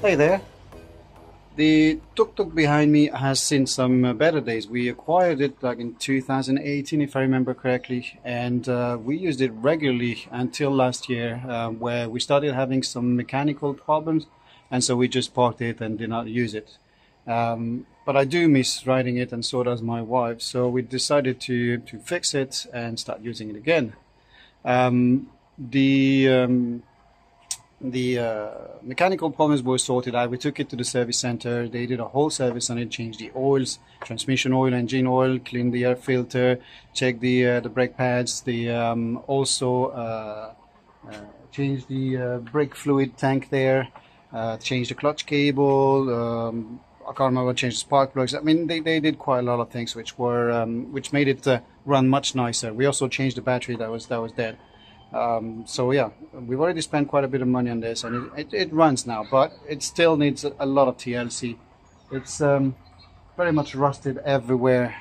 Hey there. The tuk-tuk behind me has seen some better days. We acquired it like in 2018, if I remember correctly, and we used it regularly until last year, where we started having some mechanical problems, and so we just parked it and did not use it. But I do miss riding it, and so does my wife, so we decided to fix it and start using it again. The mechanical problems were sorted out. We took it to the service center. They did a whole service on it, changed the oils, transmission oil, engine oil, cleaned the air filter, checked the brake pads. They also changed the brake fluid tank there, changed the clutch cable. I can't remember, changed the spark plugs. I mean, they did quite a lot of things which were which made it run much nicer. We also changed the battery that was dead. So yeah, we've already spent quite a bit of money on this, and it runs now, but it still needs a lot of TLC. It's very much rusted everywhere.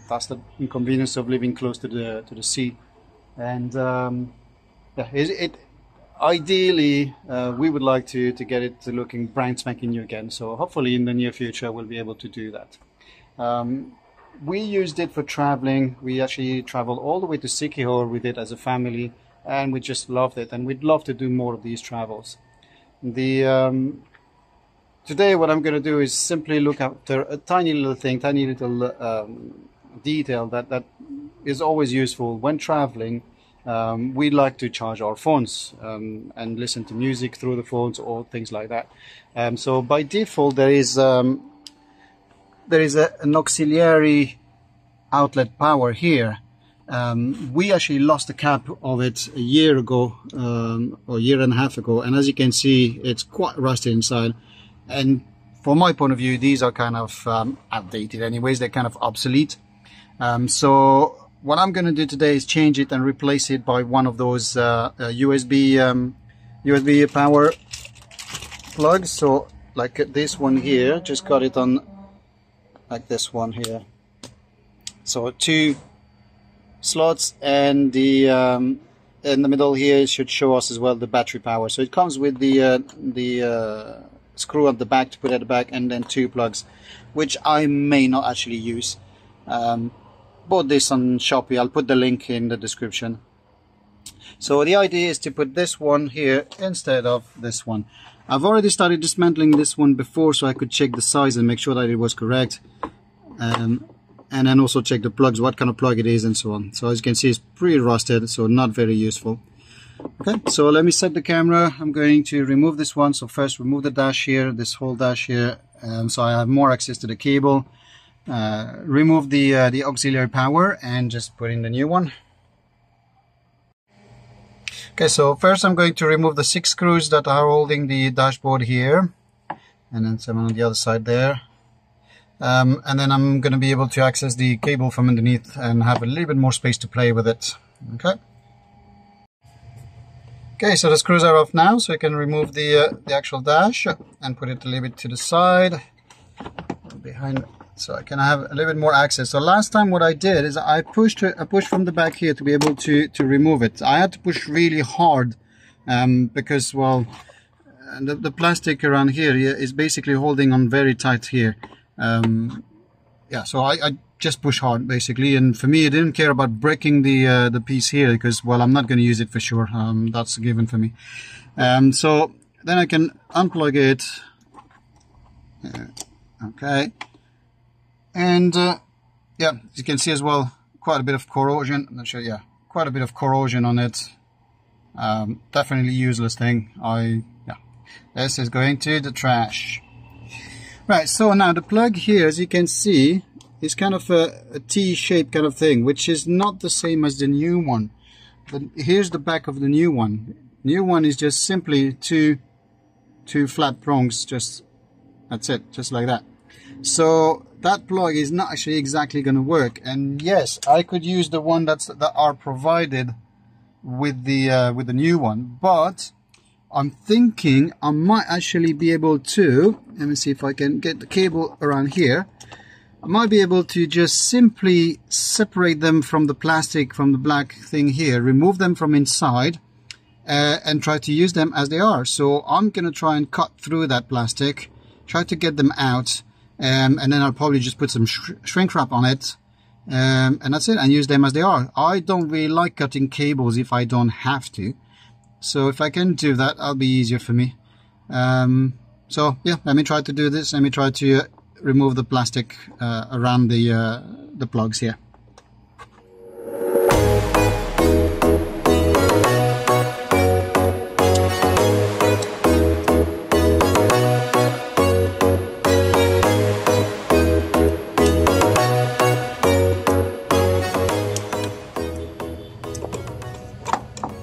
That's the inconvenience of living close to the sea. And yeah, ideally we would like to get it looking brand spanking new again. So hopefully in the near future we'll be able to do that. We used it for traveling. We actually traveled all the way to Sikihor with it as a family, and we just loved it, and we'd love to do more of these travels. Today what I'm going to do is simply look after a tiny little thing, tiny little detail that is always useful when traveling. We like to charge our phones and listen to music through the phones or things like that. So by default there is an auxiliary outlet power here. We actually lost the cap of it a year ago, or a year and a half ago, and as you can see it's quite rusty inside, and from my point of view these are kind of outdated anyways. They're kind of obsolete. So what I'm going to do today is change it and replace it by one of those USB power plugs. So like this one here, just got it on like this one here. So two slots, and the in the middle here should show us as well the battery power. So it comes with the screw at the back to put at the back, and then two plugs, which I may not actually use. Bought this on Shopee. I'll put the link in the description. So the idea is to put this one here instead of this one. I've already started dismantling this one before, so I could check the size and make sure that it was correct. And then also check the plugs, what kind of plug it is and so on. So as you can see, it's pretty rusted, so not very useful. Okay, so let me set the camera. I'm going to remove this one. So first remove the dash here, this whole dash here, so I have more access to the cable. Remove the auxiliary power and just put in the new one. Okay, so first I'm going to remove the 6 screws that are holding the dashboard here, and then some on the other side there. And then I'm going to be able to access the cable from underneath and have a little bit more space to play with it. Okay, so the screws are off now, so you can remove the actual dash and put it a little bit to the side behind, so I can have a little bit more access. So last time what I did is I pushed from the back here to be able to remove it. I had to push really hard because, well, the plastic around here is basically holding on very tight here. Yeah, so I just push hard basically, and for me I didn't care about breaking the piece here because, well, I'm not going to use it for sure. That's a given for me. So then I can unplug it. Okay, and yeah, as you can see as well, quite a bit of corrosion. I'm not sure, yeah, quite a bit of corrosion on it. Definitely useless thing. Yeah, this is going to the trash. Right, so now the plug here, as you can see, is kind of a T-shaped kind of thing, which is not the same as the new one. But here's the back of the new one. New one is just simply two flat prongs, just that's it, just like that. So that plug is not actually exactly going to work. And yes, I could use the one that are provided with the new one, but I'm thinking I might actually be able to, let me see if I can get the cable around here. I might be able to just simply separate them from the plastic, from the black thing here, remove them from inside, and try to use them as they are. So I'm going to try and cut through that plastic, try to get them out, and then I'll probably just put some shrink wrap on it, and that's it, and use them as they are. I don't really like cutting cables if I don't have to, so if I can do that, that'll be easier for me. So yeah, let me try to do this. Let me try to remove the plastic around the plugs here.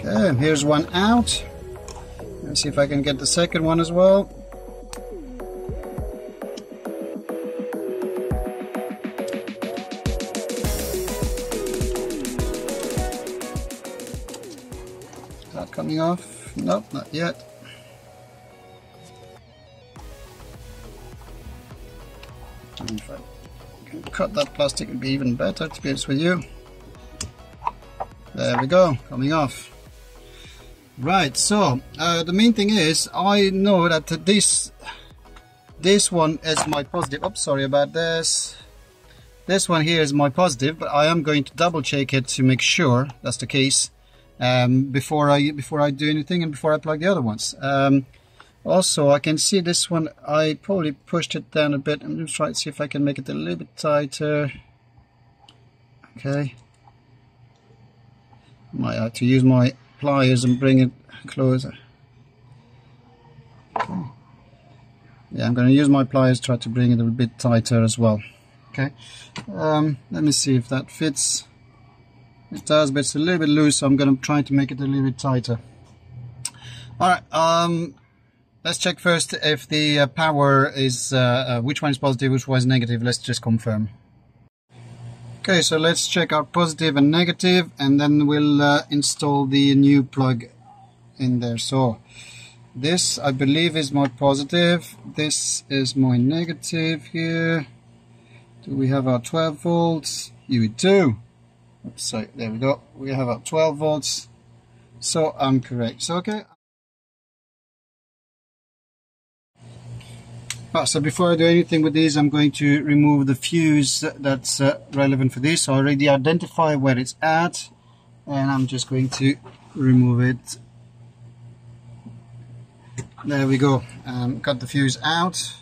Okay, here's one out. Let's see if I can get the second one as well. Is that coming off? Nope, not yet. And if I can cut that plastic, it'd be even better, to be honest with you. There we go, coming off. Right, so the main thing is, I know that this one is my positive. Oops, sorry about this. This one here is my positive, but I am going to double check it to make sure that's the case before I do anything and before I plug the other ones. Also, I can see this one, I probably pushed it down a bit. I'm going to try to see if I can make it a little bit tighter. Okay. Might have to use my pliers and bring it closer. Okay. Yeah, I'm going to use my pliers, try to bring it a bit tighter as well. Okay, let me see if that fits. It does, but it's a little bit loose, so I'm going to try to make it a little bit tighter. Alright, let's check first if the power is, which one is positive, which one is negative. Let's just confirm. Okay, so let's check our positive and negative, and then we'll install the new plug in there. So this, I believe, is my positive. This is my negative here. Do we have our 12 volts? Here we do. Oops, sorry, there we go. We have our 12 volts. So I'm correct. So okay. So before I do anything with these, I'm going to remove the fuse that's relevant for this. So I already identify where it's at, and I'm just going to remove it. There we go. Cut the fuse out. So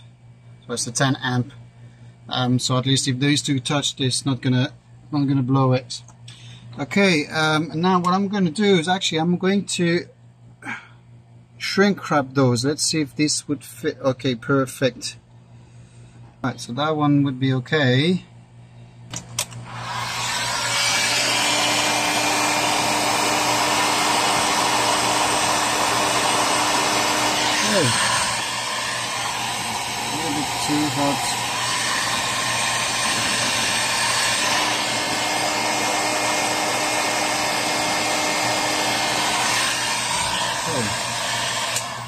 it's the 10 amp. So at least if these two touch, it's not gonna blow it. Okay. Now what I'm going to do is actually I'm going to shrink wrap those. Let's see if this would fit. Okay, perfect. Right, so that one would be okay. Okay. A little bit too hot.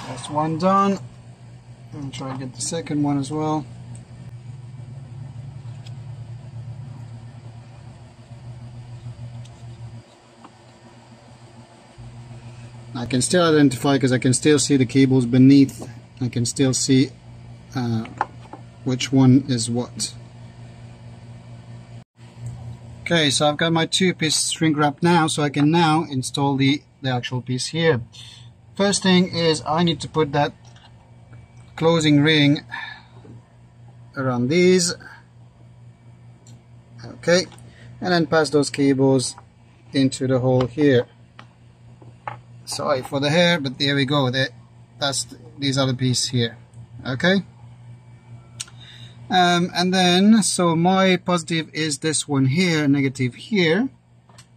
That's one done. And try and get the second one as well. I can still identify because I can still see the cables beneath. I can still see which one is what. Okay, so I've got my 2-piece shrink wrap now, so I can now install the actual piece here. First thing is I need to put that closing ring around these. Okay, and then pass those cables into the hole here. Sorry for the hair, but there we go. These are the piece here. Okay. And then, so my positive is this one here, negative here.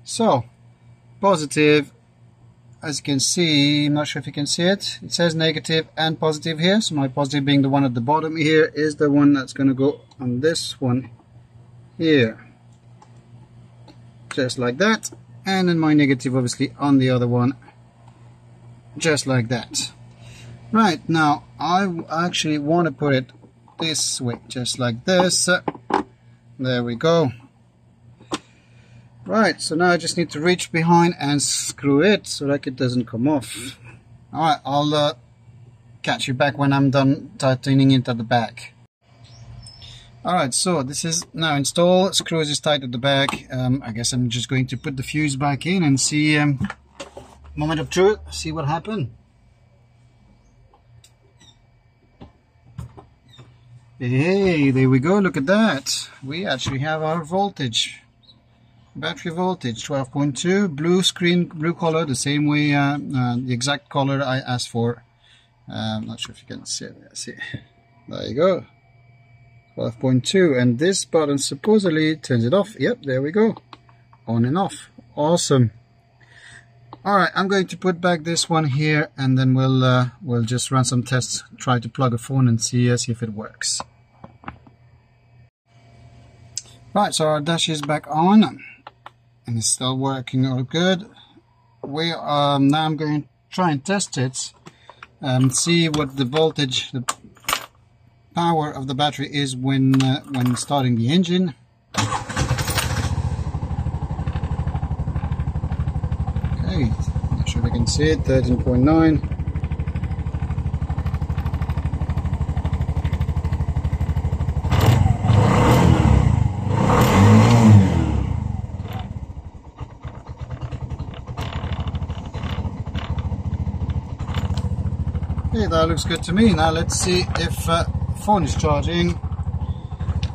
So, positive, as you can see, I'm not sure if you can see it. It says negative and positive here. So my positive being the one at the bottom here is the one that's going to go on this one here. Just like that. And then my negative obviously on the other one. Just like that. Right, now I actually want to put it this way, just like this. There we go. Right, so now I just need to reach behind and screw it so that it doesn't come off. Alright, I'll catch you back when I'm done tightening it at the back. Alright, so this is now installed, screws is tight at the back. I guess I'm just going to put the fuse back in and see, moment of truth, see what happened. Hey, there we go, look at that. We actually have our voltage. Battery voltage 12.2, blue screen, blue color, the same way, the exact color I asked for. I'm not sure if you can see it. See, there you go, 12.2, and this button supposedly turns it off. Yep, there we go, on and off. Awesome. All right, I'm going to put back this one here, and then we'll just run some tests, try to plug a phone and see if it works. Right, so our dash is back on. And it's still working all good. Now I'm going to try and test it and see what the voltage, the power of the battery is when starting the engine. Okay, not sure if I can see it. 13.9. Okay, that looks good to me. Now let's see if phone is charging.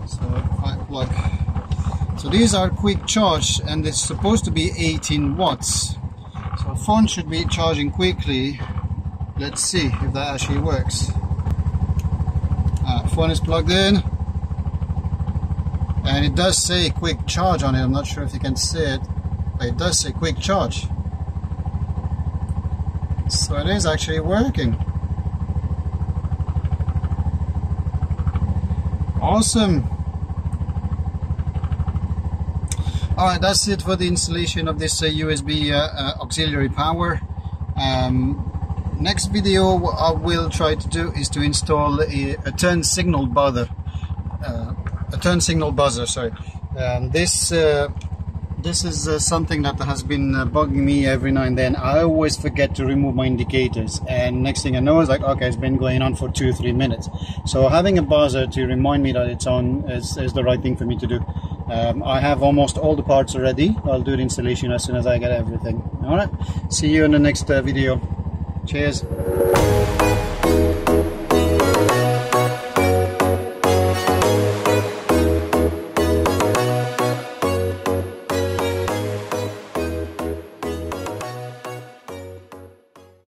So if I plug. So these are quick charge, and it's supposed to be 18 watts. So phone should be charging quickly. Let's see if that actually works. Phone is plugged in, and it does say quick charge on it. I'm not sure if you can see it, but it does say quick charge. So it is actually working. Awesome. Alright, that's it for the installation of this USB auxiliary power. Next video what I will try to do is to install a turn signal buzzer. Sorry. This is something that has been bugging me every now and then. I always forget to remove my indicators, and next thing I know is like, okay, it's been going on for 2-3 minutes. So having a buzzer to remind me that it's on is the right thing for me to do. I have almost all the parts already. I'll do the installation as soon as I get everything. Alright, see you in the next video. Cheers.